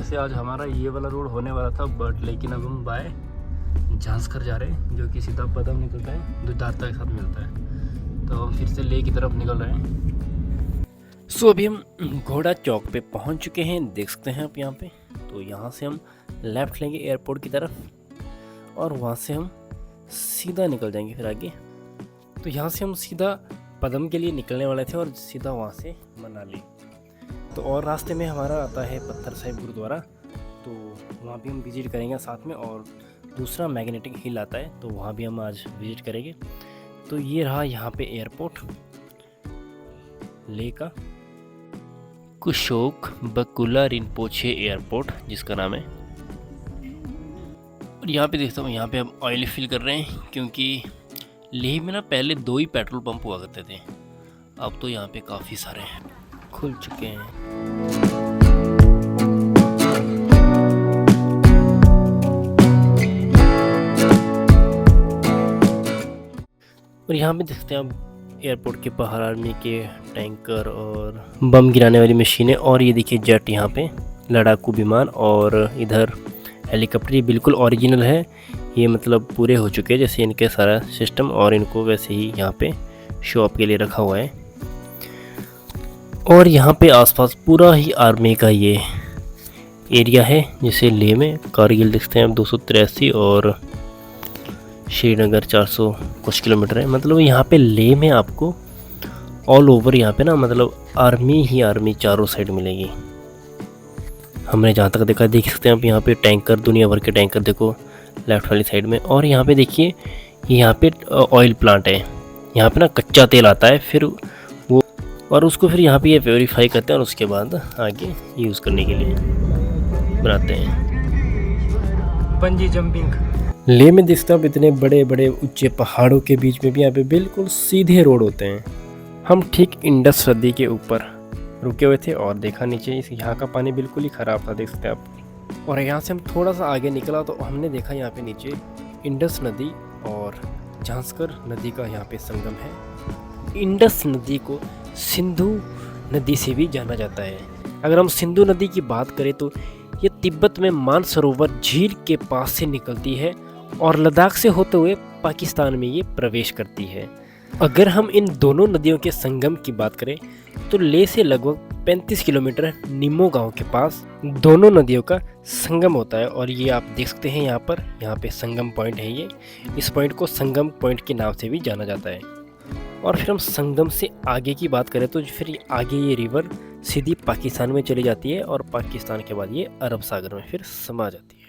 वैसे आज हमारा ये वाला रोड होने वाला था, बट लेकिन अब हम बाय झांसकर जा रहे हैं, जो कि सीधा पदम निकलता है, दुधारता के साथ मिलता है। तो हम फिर से ले की तरफ निकल रहे हैं। सो अभी हम घोड़ा चौक पे पहुंच चुके हैं, देख सकते हैं आप यहाँ पे। तो यहाँ से हम लेफ़्ट लेंगे एयरपोर्ट की तरफ और वहाँ से हम सीधा निकल जाएंगे फिर आगे। तो यहाँ से हम सीधा पदम के लिए निकलने वाले थे और सीधा वहाँ से मनाली। तो और रास्ते में हमारा आता है पत्थर साहिब गुरुद्वारा, तो वहाँ भी हम विज़िट करेंगे साथ में। और दूसरा मैग्नेटिक हिल आता है, तो वहाँ भी हम आज विज़िट करेंगे। तो ये रहा यहाँ पे एयरपोर्ट ले का, कुशोक बकुला रिनपोचे एयरपोर्ट जिसका नाम है। और यहाँ पे देखता हूँ, यहाँ पे हम ऑयल फिल कर रहे हैं, क्योंकि लेह में ना पहले 2 ही पेट्रोल पंप हुआ करते थे, अब तो यहाँ पे काफ़ी सारे खुल चुके हैं। और यहाँ पे देखते हैं आप एयरपोर्ट के बाहर आर्मी के टैंकर और बम गिराने वाली मशीनें, और ये देखिए जेट यहाँ पे, लड़ाकू विमान, और इधर हेलीकॉप्टर। ये बिल्कुल ओरिजिनल है, ये मतलब पूरे हो चुके हैं जैसे इनके सारा सिस्टम, और इनको वैसे ही यहाँ पे शो ऑफ के लिए रखा हुआ है। और यहाँ पे आसपास पूरा ही आर्मी का ये एरिया है, जैसे लेह में कारगिल देखते हैं आप 283 और श्रीनगर 400 कुछ किलोमीटर है। मतलब यहाँ पे लेह में आपको ऑल ओवर यहाँ पे ना मतलब आर्मी ही आर्मी चारों साइड मिलेगी। हमने जहाँ तक देखा, देख सकते हैं आप यहाँ पे टैंकर, दुनिया भर के टैंकर देखो लेफ्ट वाली साइड में। और यहाँ पे देखिए, यहाँ पे ऑयल प्लांट है, यहाँ पे ना कच्चा तेल आता है, फिर वो और उसको फिर यहाँ पे ये प्योरीफाई करते हैं और उसके बाद आगे यूज़ करने के लिए बनाते हैं। बंजी जंपिंग लेह में देखते हैं आप, इतने बड़े बड़े ऊंचे पहाड़ों के बीच में भी यहाँ पे बिल्कुल सीधे रोड होते हैं। हम ठीक इंडस नदी के ऊपर रुके हुए थे और देखा नीचे यहाँ का पानी बिल्कुल ही ख़राब था, देख सकते हैं आप। और यहाँ से हम थोड़ा सा आगे निकला तो हमने देखा यहाँ पे नीचे इंडस नदी और झांसकर नदी का यहाँ पे संगम है। इंडस नदी को सिंधु नदी से भी जाना जाता है। अगर हम सिंधु नदी की बात करें तो ये तिब्बत में मानसरोवर झील के पास से निकलती है और लद्दाख से होते हुए पाकिस्तान में ये प्रवेश करती है। अगर हम इन दोनों नदियों के संगम की बात करें तो लेह से लगभग 35 किलोमीटर निमो गांव के पास दोनों नदियों का संगम होता है। और ये आप देख सकते हैं यहाँ पे संगम पॉइंट है ये। इस पॉइंट को संगम पॉइंट के नाम से भी जाना जाता है। और फिर हम संगम से आगे की बात करें तो फिर आगे ये रिवर सीधी पाकिस्तान में चली जाती है और पाकिस्तान के बाद ये अरब सागर में फिर समा जाती है।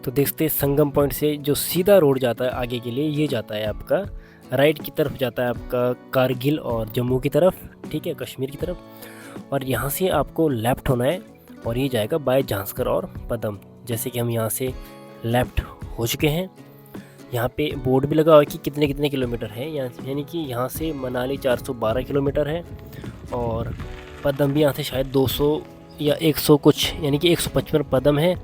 तो देखते हैं संगम पॉइंट से जो सीधा रोड जाता है आगे के लिए, ये जाता है आपका राइट की तरफ, जाता है आपका कारगिल और जम्मू की तरफ, ठीक है, कश्मीर की तरफ। और यहाँ से आपको लेफ़्ट होना है और ये जाएगा बाय झांसकर और पदम। जैसे कि हम यहाँ से लेफ़्ट हो चुके हैं, यहाँ पे बोर्ड भी लगा हुआ है कि कितने कितने किलोमीटर है, यानी कि यहाँ से मनाली 412 किलोमीटर है और पदम भी यहाँ से शायद 200 या 100 कुछ, यानी कि 155 पदम है।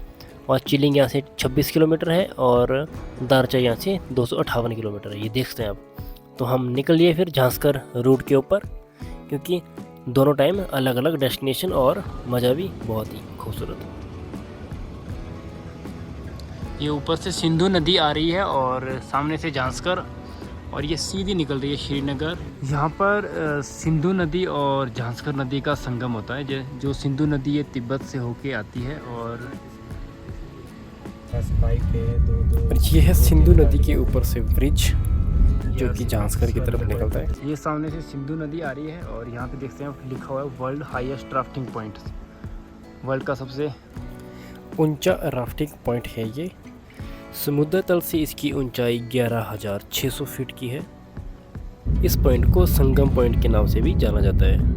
और चिलिंग यहाँ से 26 किलोमीटर है और दारचा यहाँ से 258 किलोमीटर है, ये देखते हैं आप। तो हम निकल लिए फिर झांसकर रूट के ऊपर, क्योंकि दोनों टाइम अलग अलग डेस्टिनेशन और मज़ा भी बहुत ही खूबसूरत है। ये ऊपर से सिंधु नदी आ रही है और सामने से झांसकर, और ये सीधी निकल रही है श्रीनगर। यहाँ पर सिंधु नदी और झांसकर नदी का संगम होता है। जो सिंधु नदी है तिब्बत से होके आती है और ये है सिंधु नदी के ऊपर से ब्रिज जो कि झांसकर की तरफ निकलता है। ये सामने से सिंधु नदी आ रही है और यहाँ पे देखते हैं लिखा हुआ है world highest rafting point, world का सबसे ऊंचा राफ्टिंग पॉइंट है ये। समुद्र तल से इसकी ऊंचाई 11,600 फीट की है। इस पॉइंट को संगम पॉइंट के नाम से भी जाना जाता है।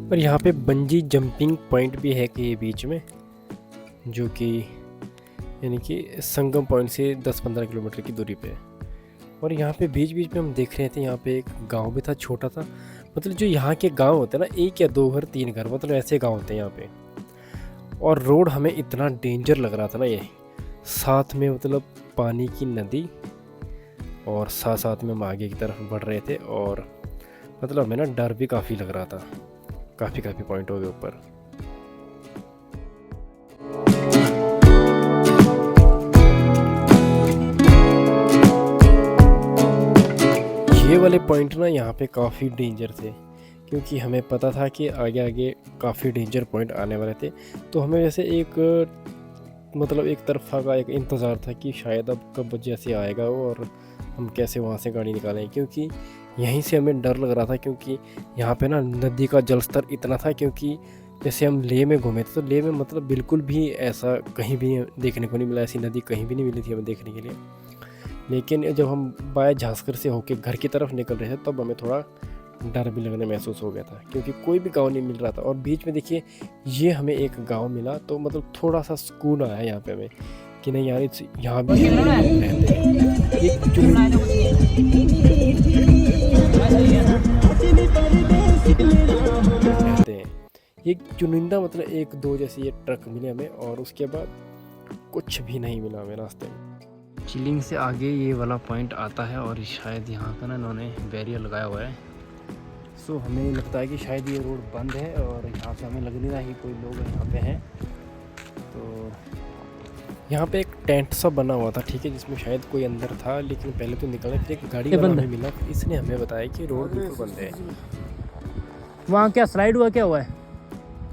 और यहाँ पे बंजी जंपिंग पॉइंट भी है कि बीच में, जो कि यानी कि संगम पॉइंट से 10-15 किलोमीटर की दूरी पे है। और यहाँ पे बीच बीच में हम देख रहे थे, यहाँ पे एक गांव भी था छोटा सा। मतलब जो यहाँ के गांव होते हैं ना, एक या दो घर, तीन घर, मतलब ऐसे गांव होते हैं यहाँ पे। और रोड हमें इतना डेंजर लग रहा था ना ये, साथ में मतलब पानी की नदी, और साथ साथ में हम आगे की तरफ बढ़ रहे थे। और मतलब हमें ना डर भी काफ़ी लग रहा था, काफ़ी काफ़ी पॉइंटों के ऊपर। ये वाले पॉइंट ना यहाँ पे काफ़ी डेंजर थे, क्योंकि हमें पता था कि आगे आगे काफ़ी डेंजर पॉइंट आने वाले थे। तो हमें वैसे एक मतलब एक तरफा का एक इंतज़ार था कि शायद अब कब जैसे आएगा वो, और हम कैसे वहाँ से गाड़ी निकालें, क्योंकि यहीं से हमें डर लग रहा था। क्योंकि यहाँ पे ना नदी का जल स्तर इतना था, क्योंकि जैसे हम लेह में घूमे थे, तो लेह में मतलब बिल्कुल भी ऐसा कहीं भी देखने को नहीं मिला, ऐसी नदी कहीं भी नहीं मिली थी हमें देखने के लिए। लेकिन जब हम बाय झांसकर से होके घर की तरफ निकल रहे थे, तब हमें थोड़ा डर भी लगने महसूस हो गया था, क्योंकि कोई भी गांव नहीं मिल रहा था। और बीच में देखिए, ये हमें एक गांव मिला, तो मतलब थोड़ा सा सुकून आया यहाँ पे हमें कि नहीं यार, यहाँ भी लोग रहते हैं। एक रहते हैं, एक चुनिंदा मतलब एक दो जैसे ये ट्रक मिले हमें, और उसके बाद कुछ भी नहीं मिला हमें रास्ते में। चिलिंग से आगे ये वाला पॉइंट आता है, और शायद यहाँ का ना इन्होंने बैरियर लगाया हुआ है। सो हमें लगता है कि शायद ये रोड बंद है, और यहाँ से हमें लग नहीं रहा कि कोई लोग यहाँ पे हैं। तो यहाँ पे एक टेंट सा बना हुआ था, ठीक है, जिसमें शायद कोई अंदर था, लेकिन पहले तो निकला। फिर एक गाड़ी वाला हमें मिला, इसने हमें बताया कि रोड बिल्कुल बंद है। वहाँ क्या स्लाइड हुआ, क्या हुआ है?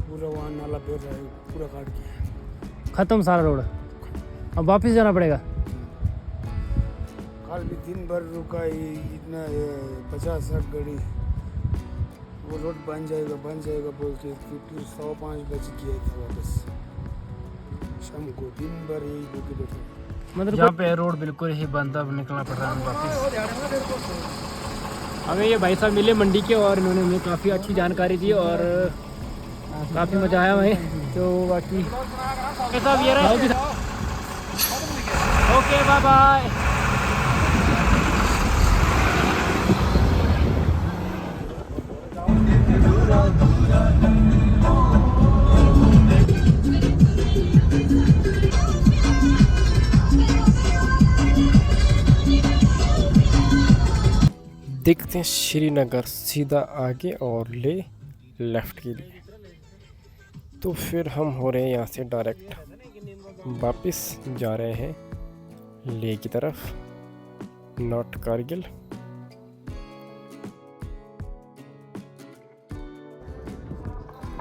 पूरा वहाँ नाला बह रहा है, पूरा काट के ख़त्म सारा रोड, अब वापस जाना पड़ेगा। कल भी दिन भर रुका ही, इतना 50-60 गाड़ी। वो रोड बन जाएगा बोल के फिर 5:15 बज गया था वापस शाम को। दिन भर यही रुके बैठे, मतलब यहाँ पे रोड बिल्कुल ही बंद, अब निकलना पड़ रहा है वापस। हमें ये भाई साहब मिले मंडी के, और इन्होंने हमें काफ़ी अच्छी जानकारी दी, और काफ़ी मज़ा आया हमें। तो बाकी साहब ये रहे। Okay, bye bye. देखते हैं श्रीनगर सीधा आगे, और ले लेफ़्ट के लिए। तो फिर हम हो रहे हैं यहाँ से डायरेक्ट वापस जा रहे हैं लेह की तरफ, नॉट कारगिल।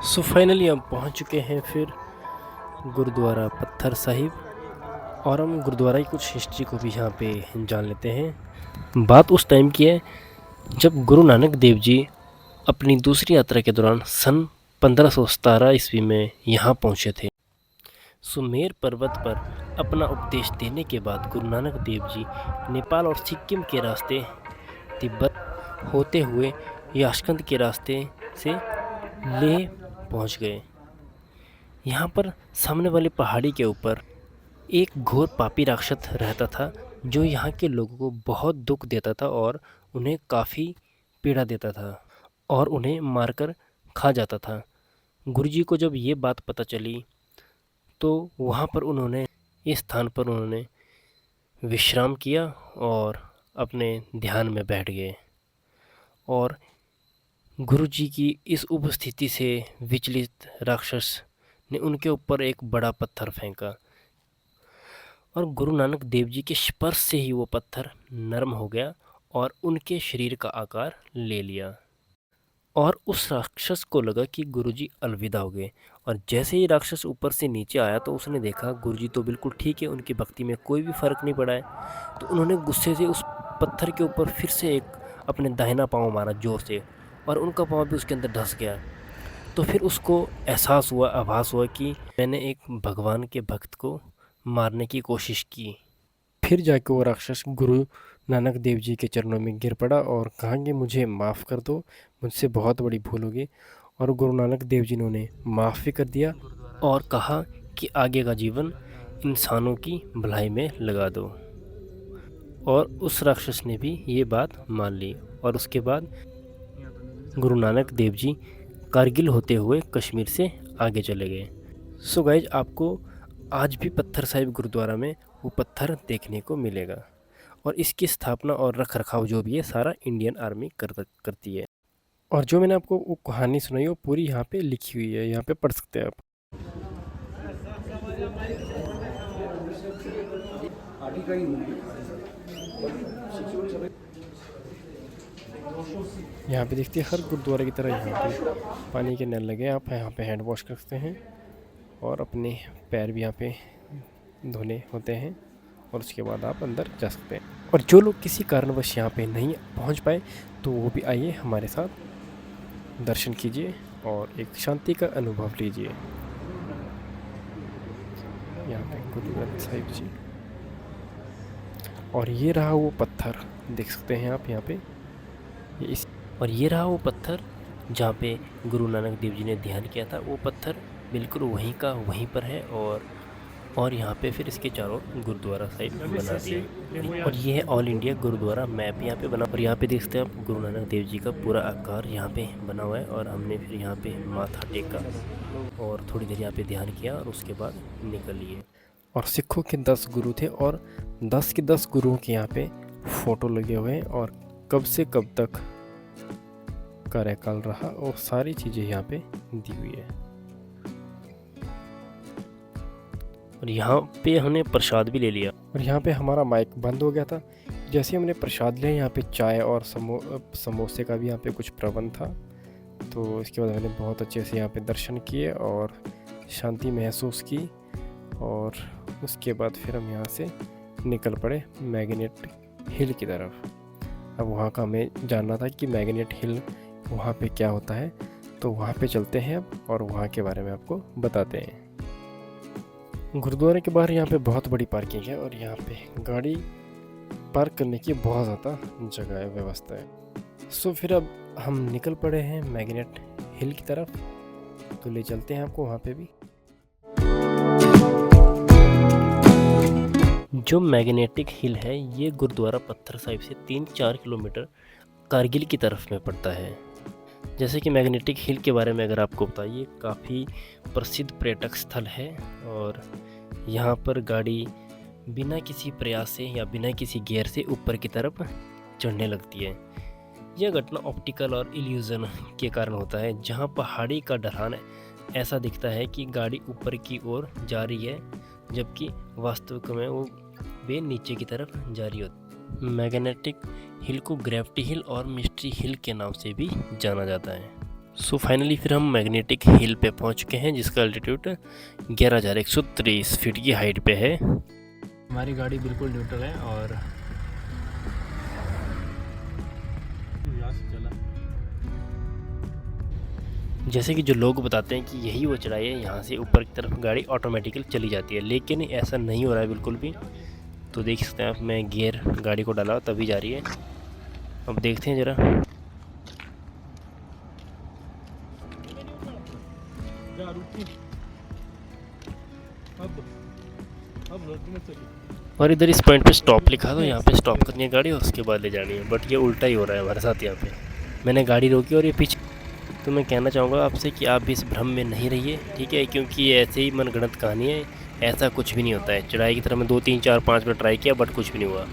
सो फाइनली हम पहुँच चुके हैं फिर गुरुद्वारा पत्थर साहिब, और हम गुरुद्वारा की कुछ हिस्ट्री को भी यहाँ पे जान लेते हैं। बात उस टाइम की है जब गुरु नानक देव जी अपनी दूसरी यात्रा के दौरान सन 1517 ईस्वी में यहाँ पहुँचे थे। सुमेर पर्वत पर अपना उपदेश देने के बाद गुरु नानक देव जी नेपाल और सिक्किम के रास्ते, तिब्बत होते हुए याशकंद के रास्ते से लेह पहुँच गए। यहाँ पर सामने वाली पहाड़ी के ऊपर एक घोर पापी राक्षस रहता था, जो यहाँ के लोगों को बहुत दुख देता था और उन्हें काफ़ी पीड़ा देता था, और उन्हें मारकर खा जाता था। गुरुजी को जब ये बात पता चली, तो वहाँ पर उन्होंने, इस स्थान पर उन्होंने विश्राम किया और अपने ध्यान में बैठ गए। और गुरुजी की इस उपस्थिति से विचलित राक्षस ने उनके ऊपर एक बड़ा पत्थर फेंका, और गुरु नानक देव जी के स्पर्श से ही वो पत्थर नरम हो गया और उनके शरीर का आकार ले लिया। और उस राक्षस को लगा कि गुरुजी अलविदा हो गए, और जैसे ही राक्षस ऊपर से नीचे आया तो उसने देखा गुरुजी तो बिल्कुल ठीक है, उनकी भक्ति में कोई भी फ़र्क नहीं पड़ा है। तो उन्होंने गुस्से से उस पत्थर के ऊपर फिर से एक अपने दाहिना पाँव मारा ज़ोर से, और उनका पाँव भी उसके अंदर धंस गया। तो फिर उसको एहसास हुआ, आभास हुआ कि मैंने एक भगवान के भक्त को मारने की कोशिश की। फिर जाके वो राक्षस गुरु नानक देव जी के चरणों में गिर पड़ा और कहा कि मुझे माफ़ कर दो, मुझसे बहुत बड़ी भूल होगी। और गुरु नानक देव जी ने उन्हें माफ़ भी कर दिया और कहा कि आगे का जीवन इंसानों की भलाई में लगा दो। और उस राक्षस ने भी ये बात मान ली और उसके बाद गुरु नानक देव जी कारगिल होते हुए कश्मीर से आगे चले गए। सो गाइज, आपको आज भी पत्थर साहिब गुरुद्वारा में वो पत्थर देखने को मिलेगा और इसकी स्थापना और रख रखाव जो भी है सारा इंडियन आर्मी करती है। और जो मैंने आपको वो कहानी सुनाई वो पूरी यहाँ पे लिखी हुई है, यहाँ पे पढ़ सकते हैं आप। यहाँ पे देखते हैं हर गुरुद्वारे की तरह यहाँ पे पानी के नल लगे, आप यहाँ पे हैंड वॉश कर सकते हैं और अपने पैर भी यहाँ पे धोने होते हैं और उसके बाद आप अंदर जा सकते हैं। और जो लोग किसी कारणवश यहाँ पे नहीं पहुँच पाए तो वो भी आइए हमारे साथ, दर्शन कीजिए और एक शांति का अनुभव लीजिए। यहाँ पे गुरु ग्रंथ साहिब जी, और ये रहा वो पत्थर, देख सकते हैं आप यहाँ पे और ये रहा वो पत्थर जहाँ पे गुरु नानक देव जी ने ध्यान किया था। वो पत्थर बिल्कुल वहीं का वहीं पर है और यहाँ पे फिर इसके चारों गुरुद्वारा साहिब बना दिए और ये है ऑल इंडिया गुरुद्वारा मैप यहाँ पे बना। और यहाँ पे देखते हैं आप गुरु नानक देव जी का पूरा आकार यहाँ पे बना हुआ है और हमने फिर यहाँ पे माथा टेका और थोड़ी देर यहाँ पे ध्यान किया और उसके बाद निकल लिए। और सिखों के 10 गुरु थे और 10 के 10 गुरुओं के यहाँ पे फ़ोटो लगे हुए हैं और कब से कब तक कार्यकाल रहा और सारी चीज़ें यहाँ पे दी हुई है। और यहाँ पे हमने प्रसाद भी ले लिया और यहाँ पे हमारा माइक बंद हो गया था। जैसे हमने प्रसाद लिया, यहाँ पे चाय और समोसे का भी यहाँ पे कुछ प्रबंध था। तो इसके बाद हमने बहुत अच्छे से यहाँ पे दर्शन किए और शांति महसूस की और उसके बाद फिर हम यहाँ से निकल पड़े मैग्नेट हिल की तरफ। अब वहाँ का हमें जानना था कि मैग्नेट हिल वहाँ पे क्या होता है, तो वहाँ पे चलते हैं अब और वहाँ के बारे में आपको बताते हैं। गुरुद्वारे के बाहर यहाँ पे बहुत बड़ी पार्किंग है और यहाँ पे गाड़ी पार्क करने की बहुत ज़्यादा जगह है, व्यवस्था है। सो फिर अब हम निकल पड़े हैं मैग्नेट हिल की तरफ, तो ले चलते हैं आपको वहाँ पे भी। जो मैग्नेटिक हिल है ये गुरुद्वारा पत्थर साहिब से 3-4 किलोमीटर कारगिल की तरफ में पड़ता है। जैसे कि मैग्नेटिक हिल के बारे में अगर आपको बताइए, काफ़ी प्रसिद्ध पर्यटक स्थल है और यहाँ पर गाड़ी बिना किसी प्रयास से या बिना किसी गियर से ऊपर की तरफ चढ़ने लगती है। यह घटना ऑप्टिकल और इल्यूजन के कारण होता है, जहाँ पहाड़ी का ढलान ऐसा दिखता है कि गाड़ी ऊपर की ओर जा रही है जबकि वास्तविक में वो वे नीचे की तरफ जा रही होती है। मैग्नेटिक हिल को ग्रेविटी हिल और मिस्ट्री हिल के नाम से भी जाना जाता है। सो फाइनली फिर हम मैग्नेटिक हिल पे पहुंच चुके हैं जिसका अल्टीट्यूड 11,130 फीट की हाइट पे है। हमारी गाड़ी बिल्कुल न्यूट्रल है और जैसे कि जो लोग बताते हैं कि यही वो चढ़ाई है, यहाँ से ऊपर की तरफ गाड़ी ऑटोमेटिकली चली जाती है, लेकिन ऐसा नहीं हो रहा है बिल्कुल भी। तो देख सकते हैं आप, मैं गियर गाड़ी को डाला तभी जा रही है। अब देखते हैं ज़रा। और इधर इस पॉइंट पे स्टॉप लिखा था, यहाँ पे स्टॉप करनी है गाड़ी और उसके बाद ले जानी है, बट ये उल्टा ही हो रहा है हमारे साथ। यहाँ पे मैंने गाड़ी रोकी और ये पीछे। तो मैं कहना चाहूँगा आपसे कि आप भी इस भ्रम में नहीं रहिए, ठीक है, क्योंकि ये ऐसे ही मनगढ़ंत कहानी है, ऐसा कुछ भी नहीं होता है। चढ़ाई की तरफ मैं 2, 3, 4, 5 बार ट्राई किया बट कुछ भी नहीं हुआ।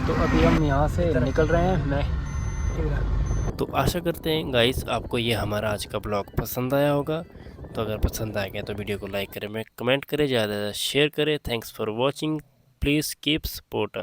तो अभी हम यहाँ से निकल रहे हैं। तो आशा करते हैं गाइस आपको ये हमारा आज का ब्लॉग पसंद आया होगा। तो अगर पसंद आ गया तो वीडियो को लाइक करें, कमेंट करें, ज़्यादा से ज़्यादा शेयर करें। Thanks for watching, please keep support.